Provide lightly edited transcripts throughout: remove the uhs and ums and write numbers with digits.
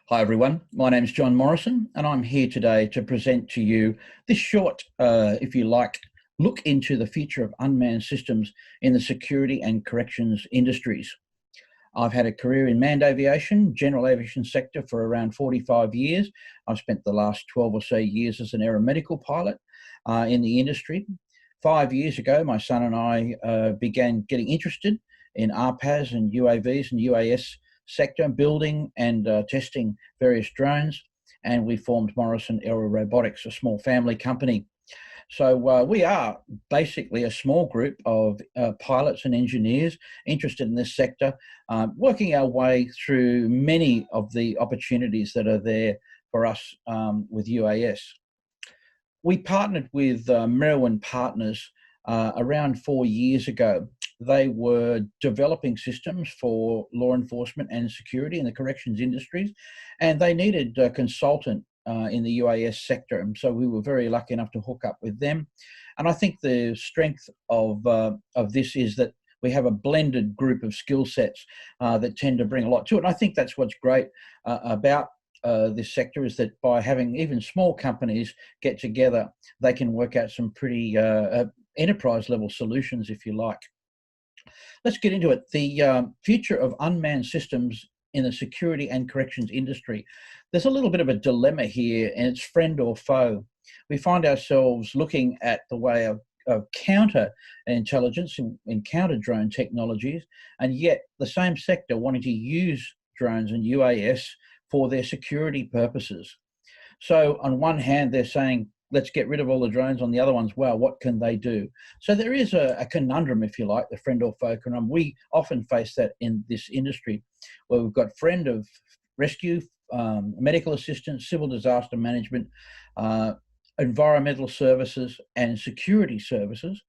Hi everyone, my name is John Morrison and I'm here today to present to you this short, if you like, look into the future of unmanned systems in the security and corrections industries. I've had a career in manned aviation, general aviation sector for around 45 years. I've spent the last 12 or so years as an aeromedical pilot in the industry. 5 years ago, my son and I began getting interested in RPAS and UAVs and UAS sector, building and testing various drones, and we formed Morrison Robotics, a small family company. So we are basically a small group of pilots and engineers interested in this sector, working our way through many of the opportunities that are there for us with UAS. We partnered with Merwin Partners around 4 years ago. They were developing systems for law enforcement and security in the corrections industries, and they needed a consultant in the UAS sector. And so we were very lucky enough to hook up with them. And I think the strength of this is that we have a blended group of skill sets that tend to bring a lot to it. And I think that's what's great about this sector, is that by having even small companies get together, they can work out some pretty enterprise level solutions, if you like. Let's get into it. The future of unmanned systems in the security and corrections industry. There's a little bit of a dilemma here, and it's friend or foe. We find ourselves looking at the way of counter intelligence and counter drone technologies, and yet the same sector wanting to use drones and UAS for their security purposes. So on one hand, they're saying, let's get rid of all the drones. On the other ones, well, what can they do? So there is a conundrum, if you like, the friend or foe conundrum. We often face that in this industry, where we've got friend of rescue, medical assistance, civil disaster management, environmental services, and security services.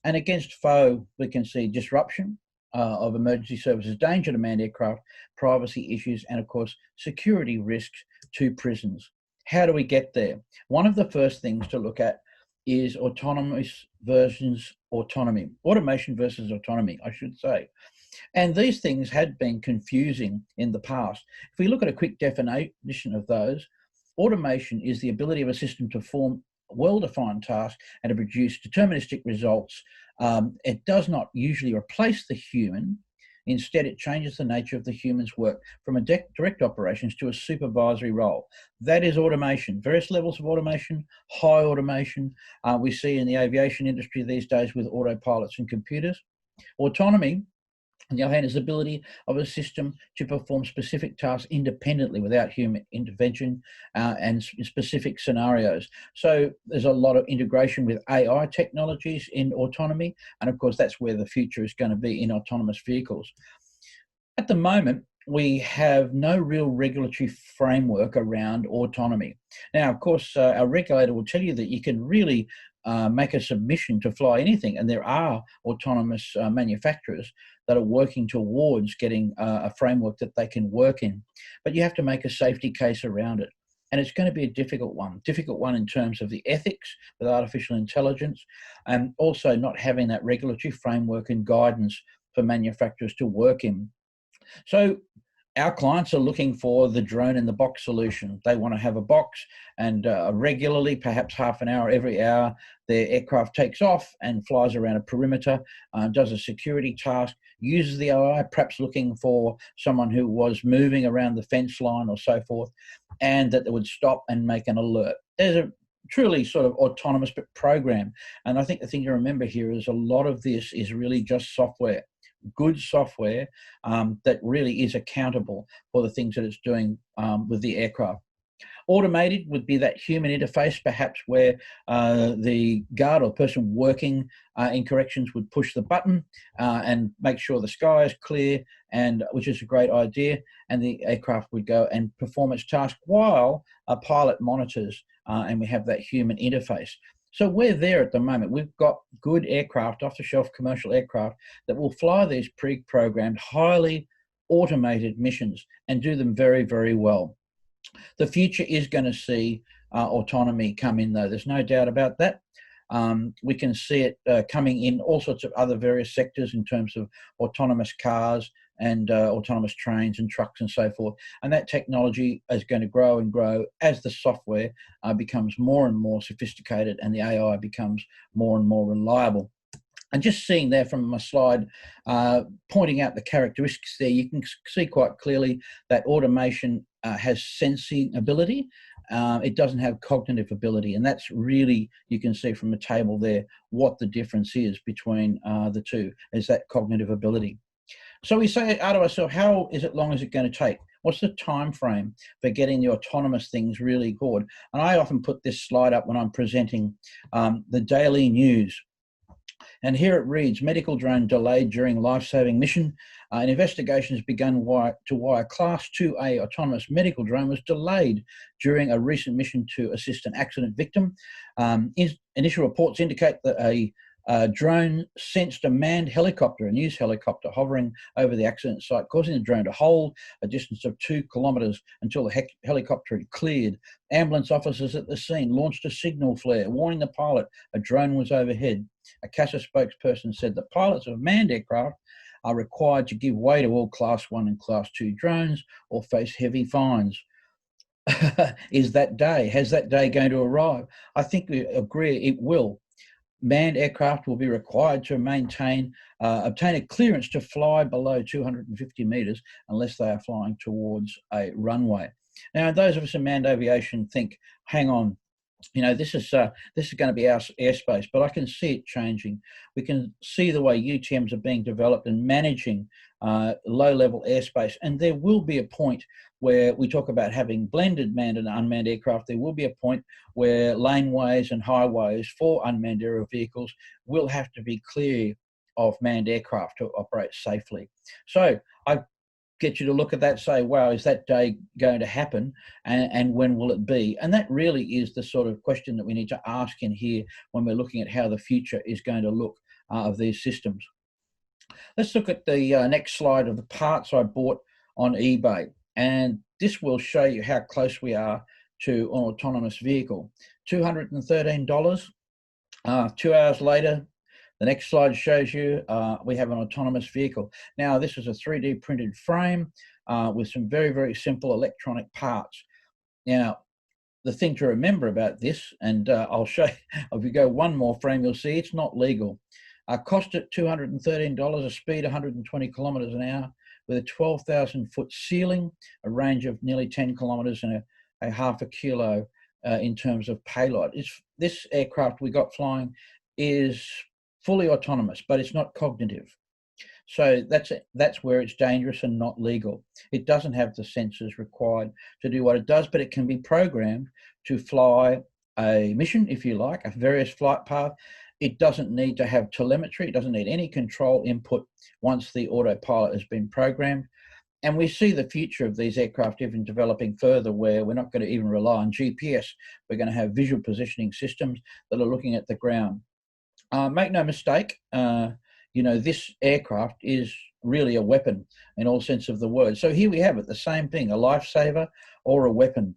And against foe, we can see disruption of emergency services, danger to manned aircraft, privacy issues, and of course, security risks to prisons. How do we get there? One of the first things to look at is autonomous versus autonomy, automation versus autonomy, I should say. And these things had been confusing in the past. If we look at a quick definition of those, automation is the ability of a system to perform well-defined tasks and to produce deterministic results. It does not usually replace the human. Instead, it changes the nature of the human's work from a direct operations to a supervisory role. That is automation. Various levels of automation, high automation, we see in the aviation industry these days with autopilots and computers. Autonomy, on the other hand, is the ability of a system to perform specific tasks independently without human intervention and specific scenarios. So there's a lot of integration with AI technologies in autonomy. And of course, that's where the future is going to be in autonomous vehicles. At the moment, we have no real regulatory framework around autonomy. Now, of course, our regulator will tell you that you can really make a submission to fly anything. And there are autonomous manufacturers that are working towards getting a framework that they can work in. But you have to make a safety case around it. And it's going to be a difficult one in terms of the ethics with artificial intelligence, and also not having that regulatory framework and guidance for manufacturers to work in. So our clients are looking for the drone in the box solution. They want to have a box, and regularly, perhaps half an hour, every hour, their aircraft takes off and flies around a perimeter, does a security task, uses the AI, perhaps looking for someone who was moving around the fence line or so forth, and that they would stop and make an alert. There's a truly sort of autonomous program. And I think the thing to remember here is a lot of this is really just software. Good software that really is accountable for the things that it's doing with the aircraft. Automated would be that human interface, perhaps where the guard or person working in corrections would push the button and make sure the sky is clear, and which is a great idea, and the aircraft would go and perform its task while a pilot monitors, and we have that human interface. So we're there at the moment. We've got good aircraft, off-the-shelf commercial aircraft, that will fly these pre-programmed, highly automated missions and do them very, very well. The future is going to see autonomy come in, though. There's no doubt about that. We can see it coming in all sorts of other various sectors in terms of autonomous cars and autonomous trains and trucks and so forth. And that technology is going to grow and grow as the software becomes more and more sophisticated and the AI becomes more and more reliable. And just seeing there from my slide, pointing out the characteristics there, you can see quite clearly that automation has sensing ability. It doesn't have cognitive ability. And that's really, you can see from the table there, what the difference is between the two, is that cognitive ability. So we say out of ourselves, how long is it going to take? What's the time frame for getting the autonomous things really good? And I often put this slide up when I'm presenting the daily news. And here it reads, medical drone delayed during life-saving mission. An investigation has begun to why a Class 2A autonomous medical drone was delayed during a recent mission to assist an accident victim. Initial reports indicate that a drone sensed a manned helicopter, a news helicopter, hovering over the accident site, causing the drone to hold a distance of 2 kilometres until the helicopter had cleared. Ambulance officers at the scene launched a signal flare, warning the pilot a drone was overhead. A CASA spokesperson said that pilots of manned aircraft are required to give way to all Class 1 and Class 2 drones or face heavy fines. Has that day going to arrive? I think we agree it will. Manned aircraft will be required to obtain a clearance to fly below 250 metres unless they are flying towards a runway. Now, those of us in manned aviation think, hang on, this is going to be our airspace, but I can see it changing. We can see the way UTMs are being developed and managing low-level airspace, and there will be a point where we talk about having blended manned and unmanned aircraft. There will be a point where laneways and highways for unmanned aerial vehicles will have to be clear of manned aircraft to operate safely. So I get you to look at that, say, wow, is that day going to happen, and when will it be? And that really is the sort of question that we need to ask in here when we're looking at how the future is going to look of these systems. Let's look at the next slide of the parts I bought on eBay. And this will show you how close we are to an autonomous vehicle. $213. 2 hours later, the next slide shows you we have an autonomous vehicle. Now, this is a 3D printed frame with some very, very simple electronic parts. Now, the thing to remember about this, and I'll show you, if you go one more frame, you'll see it's not legal. Cost at $213, a speed 120 kilometres an hour, with a 12,000-foot ceiling, a range of nearly 10 kilometres, and a half a kilo in terms of payload. This aircraft we got flying is fully autonomous, but it's not cognitive. So that's where it's dangerous and not legal. It doesn't have the sensors required to do what it does, but it can be programmed to fly a mission, if you like, a various flight path. It doesn't need to have telemetry. It doesn't need any control input once the autopilot has been programmed. And we see the future of these aircraft even developing further, where we're not going to even rely on GPS. We're going to have visual positioning systems that are looking at the ground. Make no mistake, this aircraft is really a weapon in all sense of the word. So here we have it, the same thing, a lifesaver or a weapon.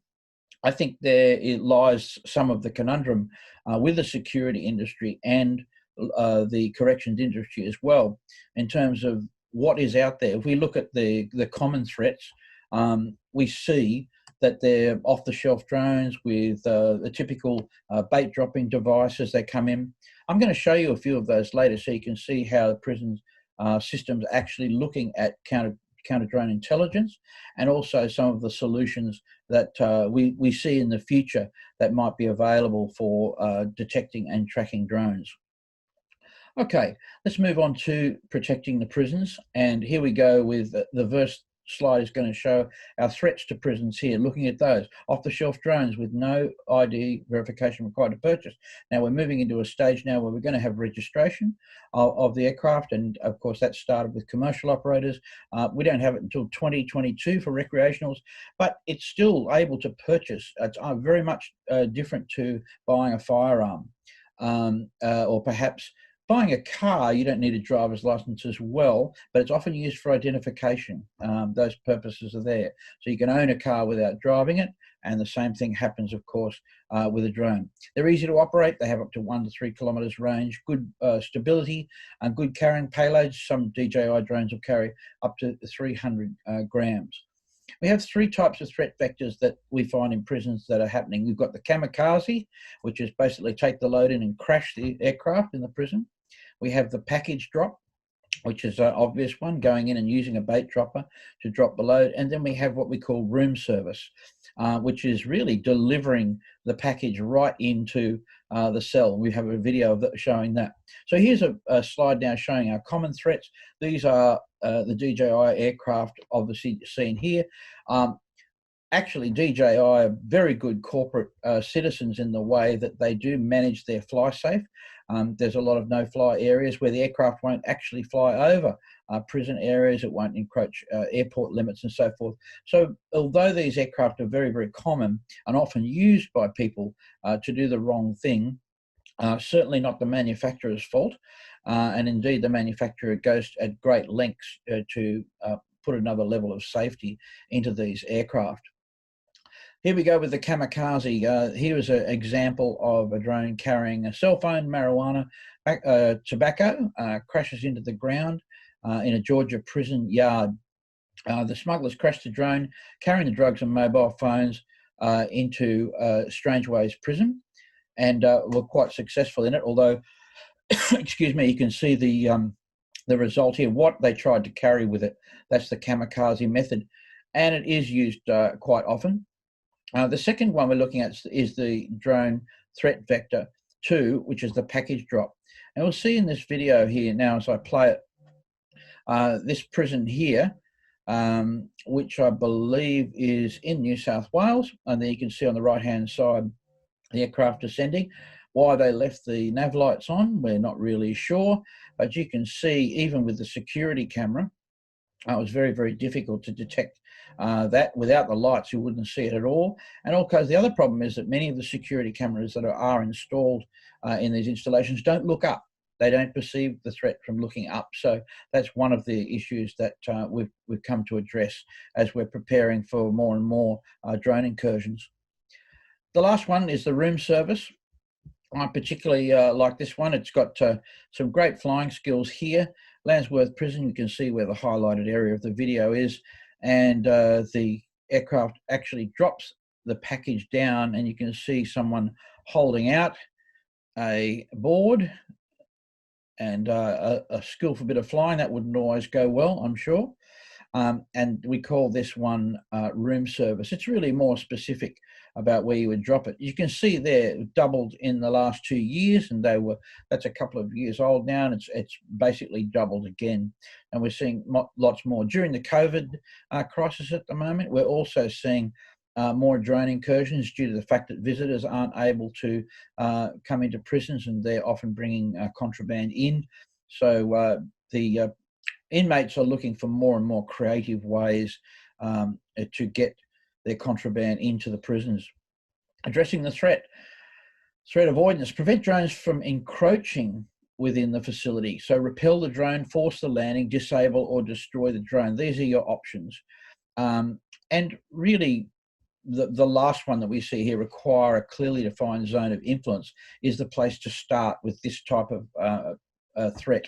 I think there it lies some of the conundrum with the security industry and the corrections industry as well, in terms of what is out there. If we look at the common threats, we see that they're off-the-shelf drones with the typical bait dropping devices that come in. I'm going to show you a few of those later so you can see how the prison systems are actually looking at counter-drone intelligence, and also some of the solutions that we see in the future that might be available for detecting and tracking drones. Okay, let's move on to protecting the prisons. And here we go with the first slide is going to show our threats to prisons here, looking at those off-the-shelf drones with no ID verification required to purchase. Now we're moving into a stage now where we're going to have registration of the aircraft, and of course that started with commercial operators. We don't have it until 2022 for recreationals, but it's still able to purchase. It's very much different to buying a firearm or perhaps Buying a car, you don't need a driver's license as well, but it's often used for identification. Those purposes are there. So you can own a car without driving it, and the same thing happens, of course, with a drone. They're easy to operate. They have up to 1 to 3 kilometers range, good stability, and good carrying payloads. Some DJI drones will carry up to 300 grams. We have 3 types of threat vectors that we find in prisons that are happening. We've got the kamikaze, which is basically take the load in and crash the aircraft in the prison. We have the package drop, which is an obvious one, going in and using a bait dropper to drop the load. And then we have what we call room service, which is really delivering the package right into the cell. We have a video of that showing that. So here's a slide now showing our common threats. These are the DJI aircraft, obviously seen here. Actually, DJI are very good corporate citizens in the way that they do manage their fly safe. There's a lot of no-fly areas where the aircraft won't actually fly over prison areas. It won't encroach airport limits and so forth. So although these aircraft are very, very common and often used by people to do the wrong thing, certainly not the manufacturer's fault. And indeed, the manufacturer goes at great lengths to put another level of safety into these aircraft. Here we go with the kamikaze. Here is an example of a drone carrying a cell phone, marijuana, tobacco, crashes into the ground in a Georgia prison yard. The smugglers crashed the drone, carrying the drugs and mobile phones into Strangeways prison, and were quite successful in it, although, excuse me, you can see the result here, what they tried to carry with it. That's the kamikaze method, and it is used quite often. The second one we're looking at is the drone threat vector 2, which is the package drop. And we'll see in this video here now as I play it, this prison here, which I believe is in New South Wales. And then you can see on the right-hand side, the aircraft descending. Why they left the nav lights on, we're not really sure. But you can see, even with the security camera, it was very, very difficult to detect that. Without the lights, you wouldn't see it at all. And also, the other problem is that many of the security cameras that are installed in these installations don't look up. They don't perceive the threat from looking up. So that's one of the issues that we've come to address as we're preparing for more and more drone incursions. The last one is the room service. I particularly like this one. It's got some great flying skills here. Landsworth Prison, you can see where the highlighted area of the video is, and the aircraft actually drops the package down, and you can see someone holding out a board and a skillful bit of flying. That wouldn't always go well, I'm sure. And we call this one room service. It's really more specific about where you would drop it. You can see there doubled in the last 2 years, and that's a couple of years old now, and it's basically doubled again. And we're seeing lots more during the COVID crisis at the moment. We're also seeing more drone incursions due to the fact that visitors aren't able to come into prisons, and they're often bringing contraband in. So the inmates are looking for more and more creative ways to get their contraband into the prisons. Addressing the threat avoidance, prevent drones from encroaching within the facility. So repel the drone, force the landing, disable or destroy the drone. These are your options. And really, the last one that we see here, require a clearly defined zone of influence, is the place to start with this type of threat.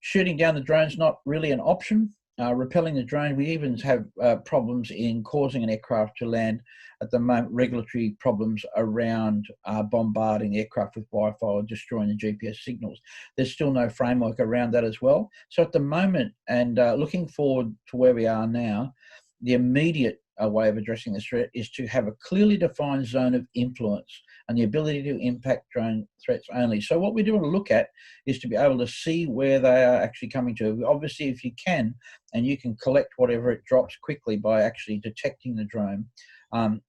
Shooting down the drone is not really an option. Repelling the drone, we even have problems in causing an aircraft to land at the moment, regulatory problems around bombarding the aircraft with Wi-Fi or destroying the GPS signals. There's still no framework around that as well. So at the moment, and looking forward to where we are now, the immediate way of addressing this threat is to have a clearly defined zone of influence and the ability to impact drone threats only. So what we do want to look at is to be able to see where they are actually coming to. Obviously, if you can, and you can collect whatever it drops quickly by actually detecting the drone,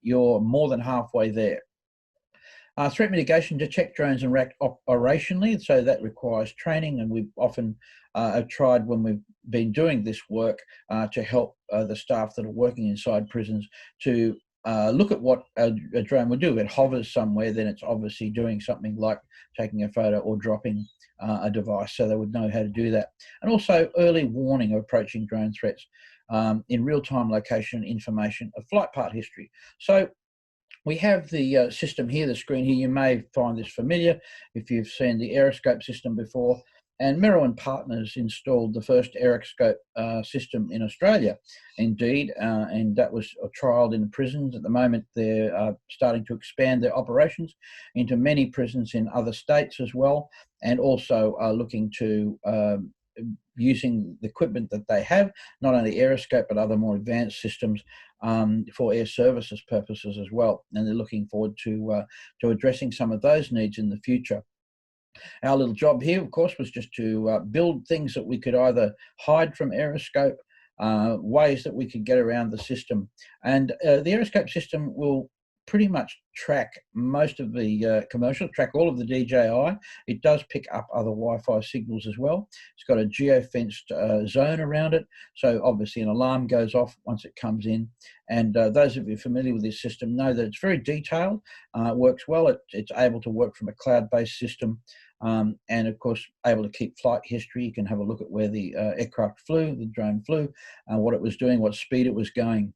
you're more than halfway there. Threat mitigation, detect drones and react operationally. So that requires training, and we've often have tried, when we've been doing this work, to help the staff that are working inside prisons to look at what a drone would do. If it hovers somewhere, then it's obviously doing something like taking a photo or dropping a device, so they would know how to do that. And also early warning of approaching drone threats in real-time location information of flight path history. So we have the system here, the screen here. You may find this familiar if you've seen the aeroscope system before. And Morrison Partners installed the first aeroscope system in Australia, indeed, and that was trialled in prisons. At the moment, they're starting to expand their operations into many prisons in other states as well, and also looking to using the equipment that they have, not only aeroscope, but other more advanced systems for air services purposes as well. And they're looking forward to addressing some of those needs in the future. Our little job here, of course, was just to build things that we could either hide from aeroscope, ways that we could get around the system. And the aeroscope system will pretty much track most of the commercial, track all of the DJI. It does pick up other Wi-Fi signals as well. It's got a geo-fenced zone around it, so obviously an alarm goes off once it comes in. And those of you familiar with this system know that it's very detailed, works well. It's able to work from a cloud-based system, and of course able to keep flight history. You can have a look at where the aircraft flew, the drone flew, what it was doing, what speed it was going.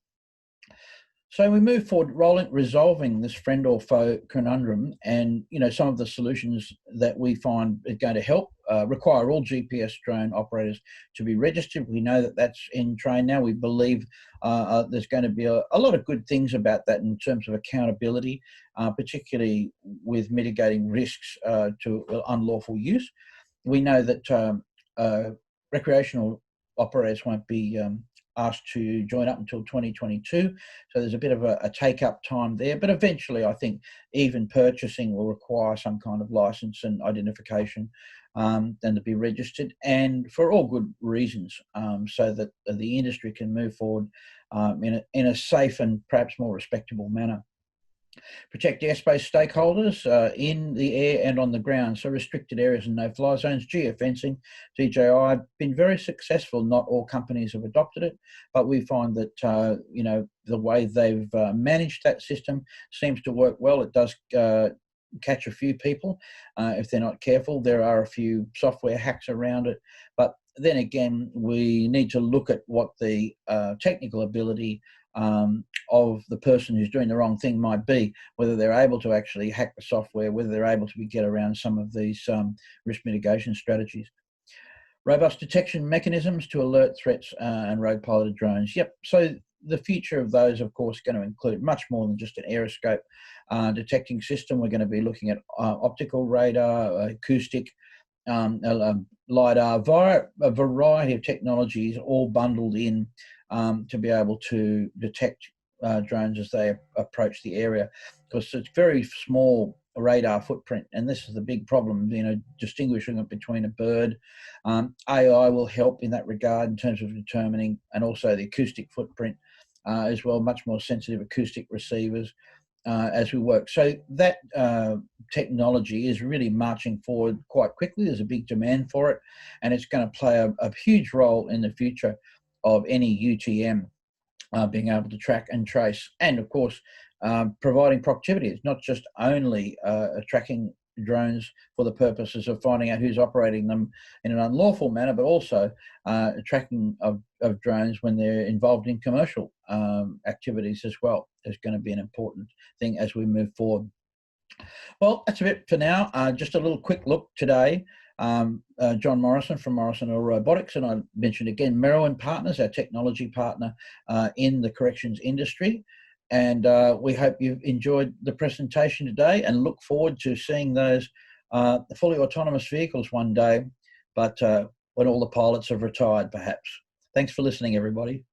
So we move forward, resolving this friend or foe conundrum, and some of the solutions that we find are going to help require all GPS drone operators to be registered. We know that that's in train now. We believe there's going to be a lot of good things about that in terms of accountability, particularly with mitigating risks to unlawful use. We know that recreational operators won't be asked to join up until 2022. So there's a bit of a take-up time there. But eventually, I think even purchasing will require some kind of license and identification then to be registered, and for all good reasons, so that the industry can move forward in a safe and perhaps more respectable manner. Protect airspace stakeholders in the air and on the ground. So restricted areas and no-fly zones, geofencing. DJI have been very successful. Not all companies have adopted it, but we find that the way they've managed that system seems to work well. It does catch a few people if they're not careful. There are a few software hacks around it, but then again, we need to look at what the technical ability of the person who's doing the wrong thing might be, whether they're able to actually hack the software, whether they're able to get around some of these risk mitigation strategies. Robust detection mechanisms to alert threats and rogue piloted drones. Yep, so the future of those, of course, going to include much more than just an aeroscope detecting system. We're going to be looking at optical radar, acoustic, LiDAR, via a variety of technologies all bundled in to be able to detect drones as they approach the area, because it's very small radar footprint, and this is the big problem, distinguishing it between a bird. AI will help in that regard in terms of determining, and also the acoustic footprint as well, much more sensitive acoustic receivers as we work. So that technology is really marching forward quite quickly. There's a big demand for it, and it's going to play a huge role in the future of any UTM being able to track and trace, and of course providing proactivity. It's not just only tracking drones for the purposes of finding out who's operating them in an unlawful manner, but also tracking of drones when they're involved in commercial activities as well. Is going to be an important thing as we move forward. Well, that's a bit for now. Just a little quick look today. John Morrison from Morrison Robotics, and I mentioned again Morrison Partners, our technology partner in the corrections industry. And we hope you've enjoyed the presentation today, and look forward to seeing those fully autonomous vehicles one day, but when all the pilots have retired, perhaps. Thanks for listening, everybody.